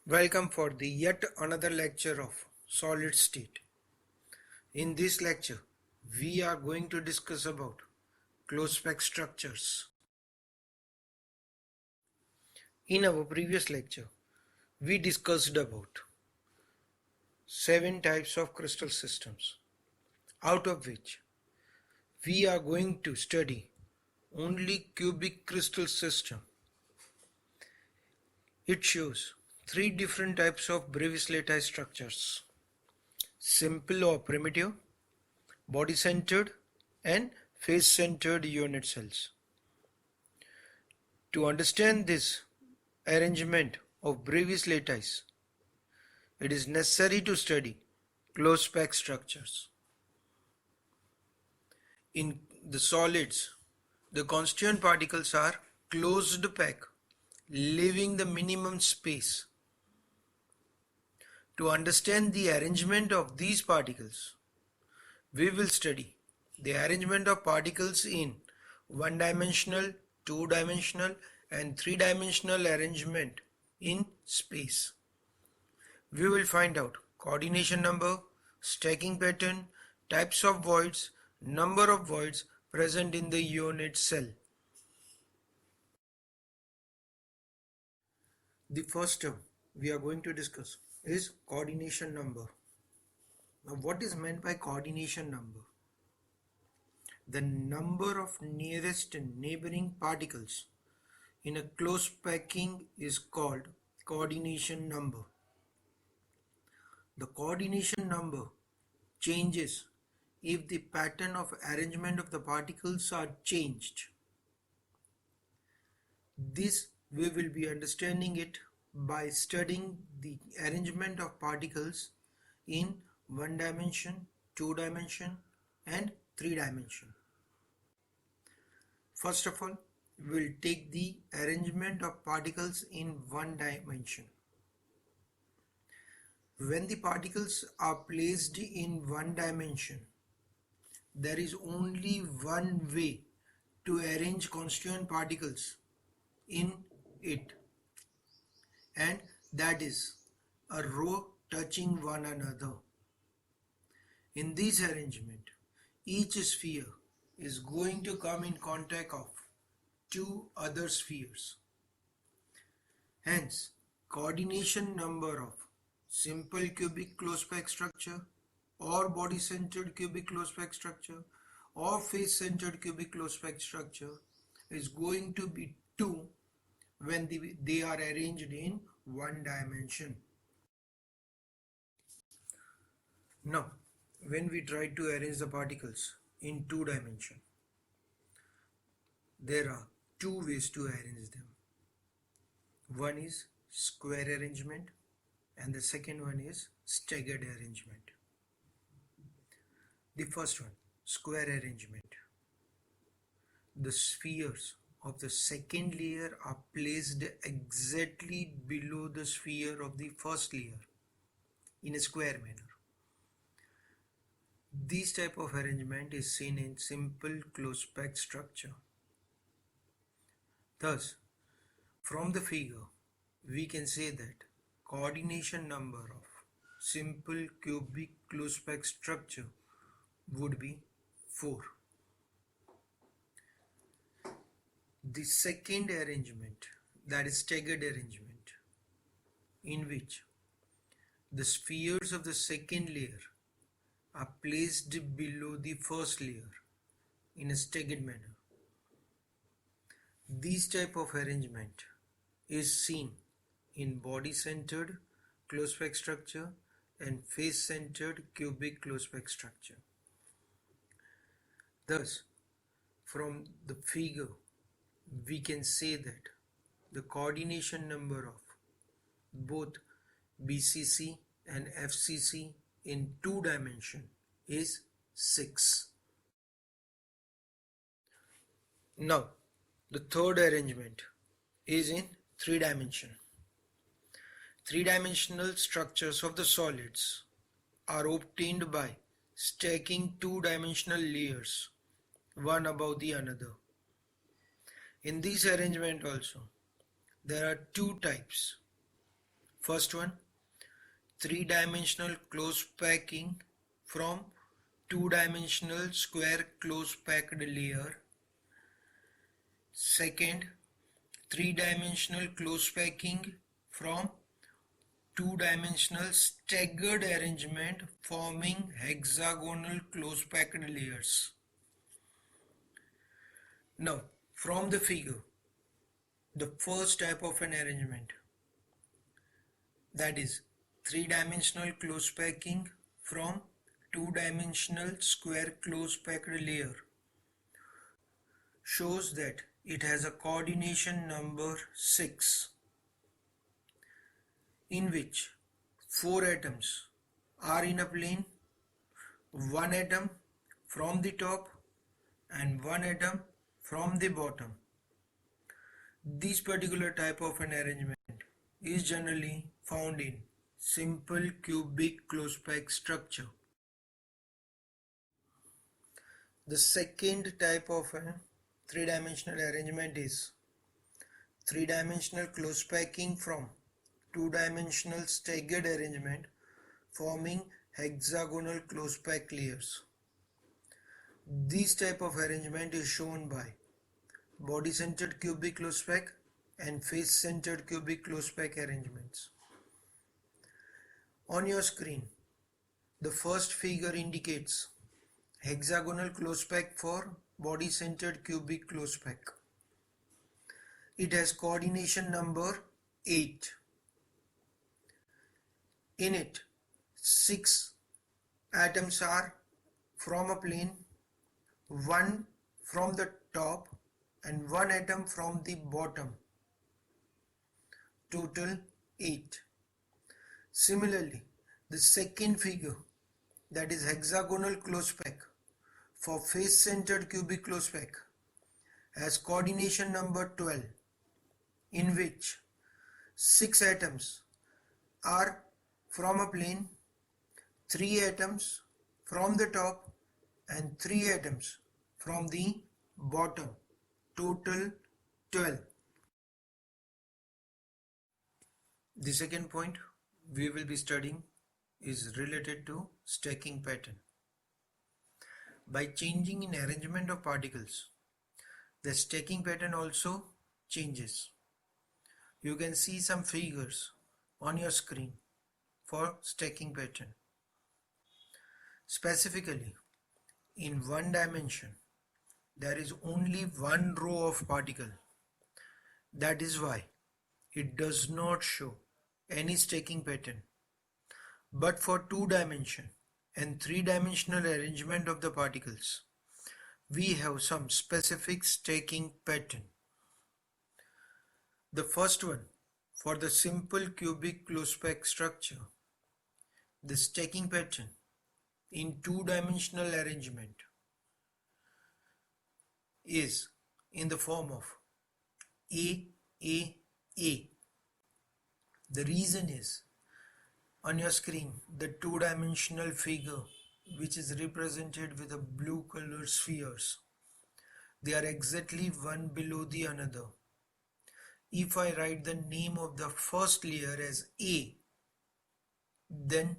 Welcome for the yet another lecture of solid state. In this lecture, we are going to discuss about close-packed structures. In our previous lecture, we discussed about 7 types of crystal systems, out of which we are going to study only cubic crystal system. It shows 3 different types of Brevis lattice structures: simple or primitive, body-centered, and face-centered unit cells. To understand this arrangement of Brevis lattice, it is necessary to study close-packed structures. In the solids, the constituent particles are closed pack, leaving the minimum space. To understand the arrangement of these particles, we will study the arrangement of particles in one-dimensional, two-dimensional, and three-dimensional arrangement in space. We will find out coordination number, stacking pattern, types of voids, number of voids present in the unit cell. The first term we are going to discuss is coordination number. Now, what is meant by coordination number? The number of nearest and neighboring particles in a close packing is called coordination number. The coordination number changes if the pattern of arrangement of the particles are changed. This we will be understanding it by studying the arrangement of particles in one dimension, two dimension, and three dimension. First of all, we will take the arrangement of particles in one dimension. When the particles are placed in one dimension, there is only one way to arrange constituent particles in it, and that is a row touching one another. In this arrangement, each sphere is going to come in contact of two other spheres. Hence, coordination number of simple cubic close-packed structure or body-centered cubic close-packed structure or face-centered cubic close-packed structure is going to be 2 when they are arranged in one dimension. Now, when we try to arrange the particles in two dimension, there are two ways to arrange them. One is square arrangement and the second one is staggered arrangement. The first one, square arrangement. The spheres of the second layer are placed exactly below the sphere of the first layer in a square manner. This type of arrangement is seen in simple close-packed structure. Thus, from the figure, we can say that coordination number of simple cubic close-packed structure would be 4. The second arrangement, that is staggered arrangement, in which the spheres of the second layer are placed below the first layer in a staggered manner. This type of arrangement is seen in body-centered close-packed structure and face-centered cubic close-packed structure. Thus, from the figure, we can say that the coordination number of both BCC and FCC in two dimension is 6. Now, the third arrangement is in three dimension. Three-dimensional structures of the solids are obtained by stacking two-dimensional layers one above the another. In this arrangement also, there are two types. First one, three-dimensional close packing from two-dimensional square close packed layer. Second, three-dimensional close packing from two-dimensional staggered arrangement forming hexagonal close packed layers. Now, from the figure, the first type of an arrangement, that is three-dimensional close packing from two-dimensional square close packed layer, shows that it has a coordination number 6, in which 4 atoms are in a plane, 1 atom from the top and 1 atom from the bottom. This particular type of an arrangement is generally found in simple cubic close pack structure. The second type of a three-dimensional arrangement is three-dimensional close packing from two-dimensional staggered arrangement forming hexagonal close pack layers. This type of arrangement is shown by body-centered cubic close pack and face-centered cubic close pack arrangements. On your screen, the first figure indicates hexagonal close pack for body-centered cubic close pack. It has coordination number 8. In it, 6 atoms are from a plane, 1 from the top and 1 atom from the bottom. Total 8. Similarly, the second figure, that is hexagonal close pack for face-centered cubic close pack, has coordination number 12, in which 6 atoms are from a plane, 3 atoms from the top and 3 atoms from the bottom. Total 12. The second point we will be studying is related to stacking pattern. By changing in arrangement of particles, the stacking pattern also changes. You can see some figures on your screen for stacking pattern. Specifically, in one dimension, there is only one row of particle. That is why it does not show any stacking pattern. But for two dimension and three-dimensional arrangement of the particles, we have some specific stacking pattern. The first one, for the simple cubic close pack structure, the stacking pattern in two-dimensional arrangement is in the form of A, A, A. The reason is, on your screen, the two-dimensional figure which is represented with a blue color spheres, they are exactly one below the another. If I write the name of the first layer as A, then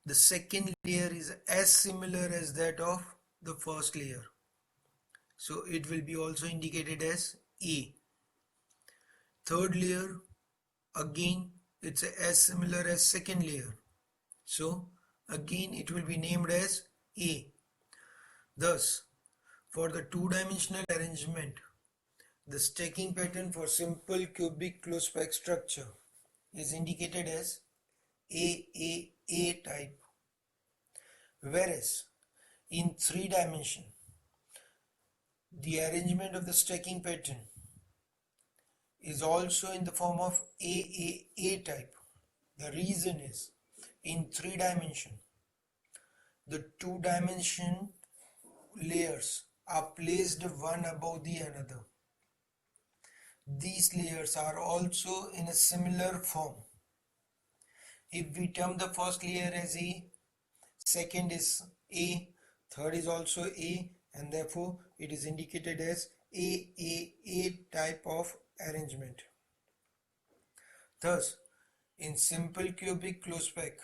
the second layer is as similar as that of the first layer. So it will be also indicated as A. Third layer, again it's as similar as second layer. So again it will be named as A. Thus, for the two-dimensional arrangement, the stacking pattern for simple cubic close pack structure is indicated as A type. Whereas in three dimension, the arrangement of the stacking pattern is also in the form of A type. The reason is, in three dimension, the two dimension layers are placed one above the another. These layers are also in a similar form. If we term the first layer as A, second is A, third is also A, and therefore it is indicated as A type of arrangement. Thus, In simple cubic close spec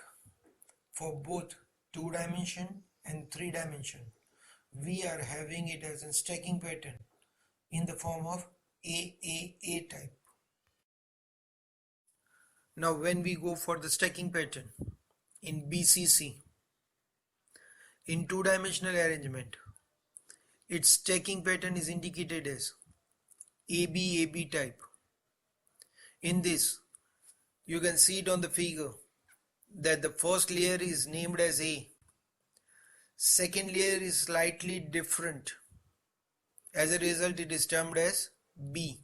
for both 2-dimension and 3-dimension, we are having it as a stacking pattern in the form of AAA type. Now when we go for the stacking pattern in BCC, in 2-dimensional arrangement, its stacking pattern is indicated as ABAB type. In this, you can see it on the figure that the first layer is named as A. Second layer is slightly different. As a result, it is termed as B.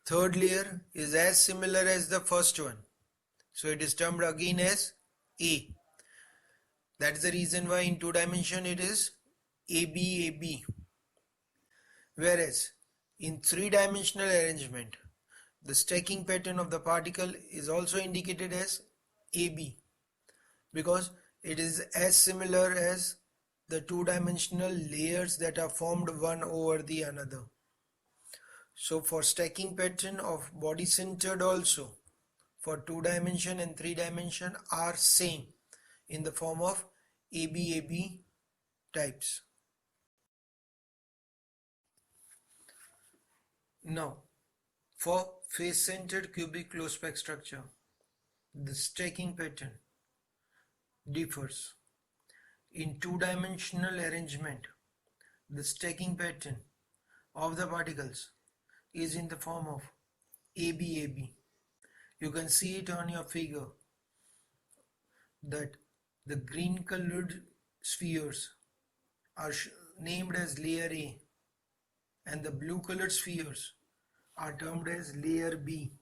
Third layer is as similar as the first one. So it is termed again as A. That is the reason why in 2-dimension it is ABAB. Whereas in 3-dimensional arrangement, the stacking pattern of the particle is also indicated as AB because it is as similar as the 2-dimensional layers that are formed one over the another. So for stacking pattern of body centered also, for 2-dimension and 3-dimension are same in the form of ABAB types. Now for face-centered cubic close spec structure, the stacking pattern differs. In 2-dimensional arrangement, the stacking pattern of the particles is in the form of ABAB. You can see it on your figure that the green colored spheres are named as layer A and the blue colored spheres are termed as layer B,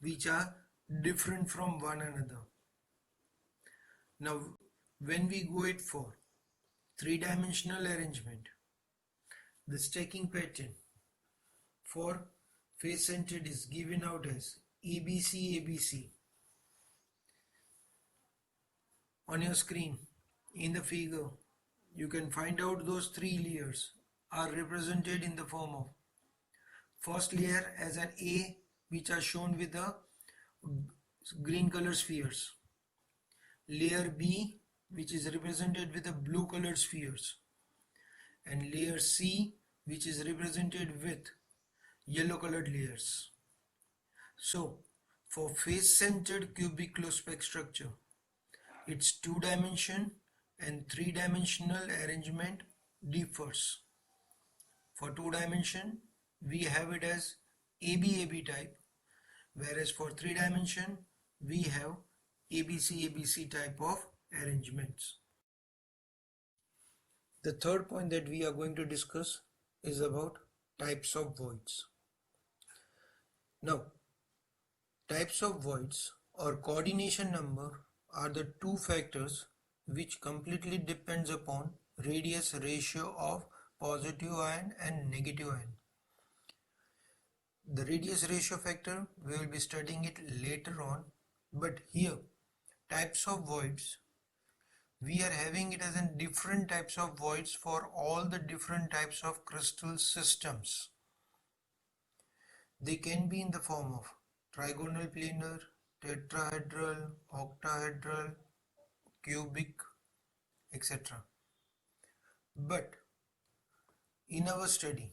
which are different from one another. Now when we go it for 3-dimensional arrangement, the stacking pattern for face centered is given out as ABC ABC. On your screen in the figure you can find out those 3 layers are represented in the form of first layer as an A, which are shown with the green color spheres, layer B, which is represented with the blue colored spheres, and layer C, which is represented with yellow colored layers. So for face centered cubic close spec structure, its 2-dimension and 3-dimensional arrangement differs. For 2-dimension, we have it as ABAB type, whereas for 3-dimension, we have ABC type of arrangements. The third point that we are going to discuss is about types of voids. Now, types of voids or coordination number are the two factors which completely depends upon radius ratio of positive ion and negative ion. The radius ratio factor, we will be studying it later on, but here types of voids, we are having it as in different types of voids for all the different types of crystal systems. They can be in the form of trigonal planar, tetrahedral, octahedral, cubic, etc. But in our study,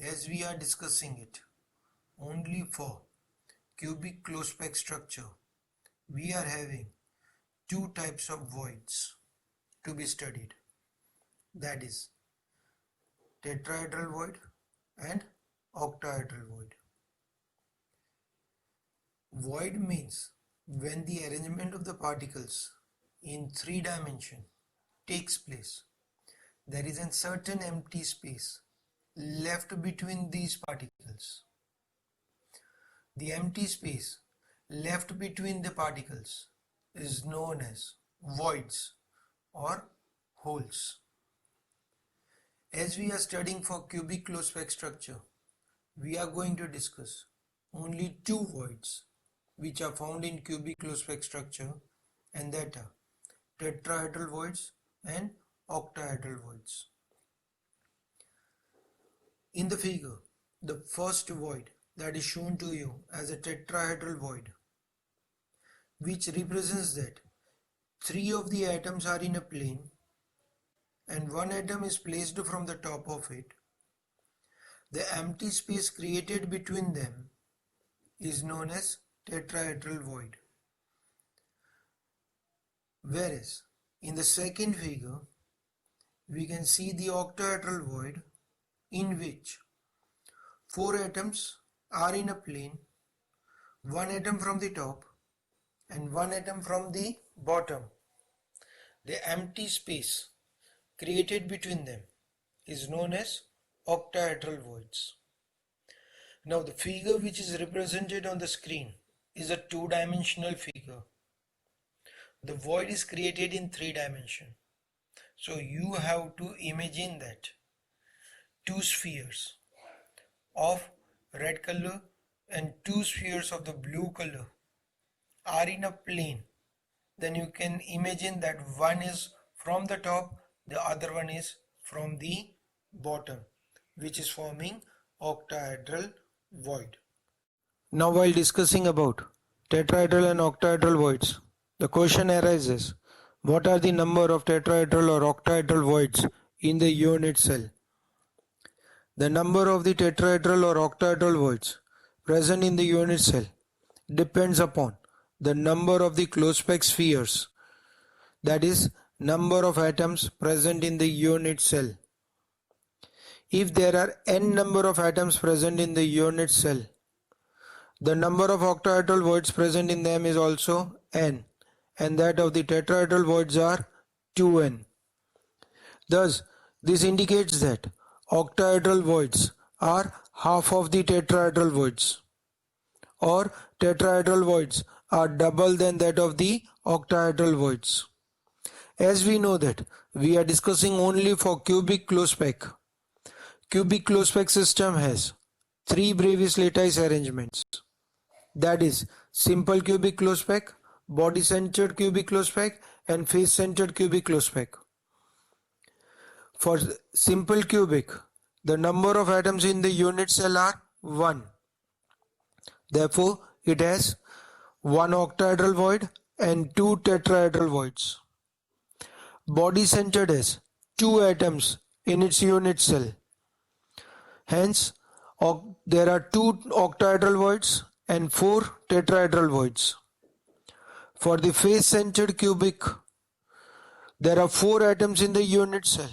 as we are discussing it only for cubic close spec structure, we are having two types of voids to be studied, that is tetrahedral void and octahedral void. Void means when the arrangement of the particles in 3-dimension takes place, there is a certain empty space left between these particles. The empty space left between the particles is known as voids or holes. As we are studying for cubic close spec structure, we are going to discuss only two voids which are found in cubic close spec structure, and that are tetrahedral voids and octahedral voids. In the figure, the first void that is shown to you as a tetrahedral void which represents that 3 of the atoms are in a plane and one atom is placed from the top of it, the empty space created between them is known as tetrahedral void. Whereas in the second figure, we can see the octahedral void in which 4 atoms are in a plane, one atom from the top and one atom from the bottom. The empty space created between them is known as octahedral voids. Now the figure which is represented on the screen is a two-dimensional figure. The void is created in 3 dimensions. So you have to imagine that 2 spheres of red color and 2 spheres of the blue color are in a plane. Then you can imagine that one is from the top, the other one is from the bottom, which is forming octahedral void. Now while discussing about tetrahedral and octahedral voids, the question arises, what are the number of tetrahedral or octahedral voids in the unit cell? The number of the tetrahedral or octahedral voids present in the unit cell depends upon the number of the close-packed spheres, that is, number of atoms present in the unit cell. If there are n number of atoms present in the unit cell, the number of octahedral voids present in them is also n, and that of the tetrahedral voids are 2n. Thus, this indicates that octahedral voids are half of the tetrahedral voids, or tetrahedral voids are double than that of the octahedral voids. As we know that we are discussing only for cubic close-pack. Cubic close-pack system has 3 brevis lattice arrangements, that is simple cubic close-pack, body-centered cubic close-pack and face-centered cubic close-pack. For simple cubic, the number of atoms in the unit cell are 1. Therefore, it has 1 octahedral void and 2 tetrahedral voids. Body-centered has 2 atoms in its unit cell. Hence, there are 2 octahedral voids and 4 tetrahedral voids. For the face-centered cubic, there are 4 atoms in the unit cell.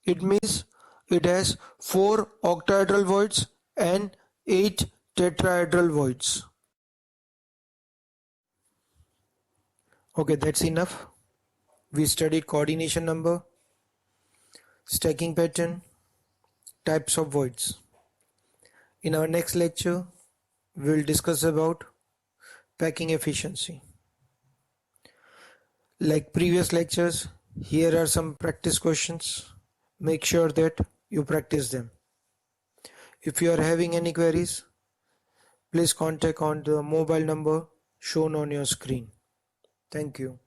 It means it has 4 octahedral voids and 8 tetrahedral voids. Okay, that's enough. We studied coordination number, stacking pattern, types of voids. In our next lecture, we will discuss about packing efficiency. Like previous lectures, here are some practice questions. Make sure that you practice them. If you are having any queries, please contact on the mobile number shown on your screen. Thank you.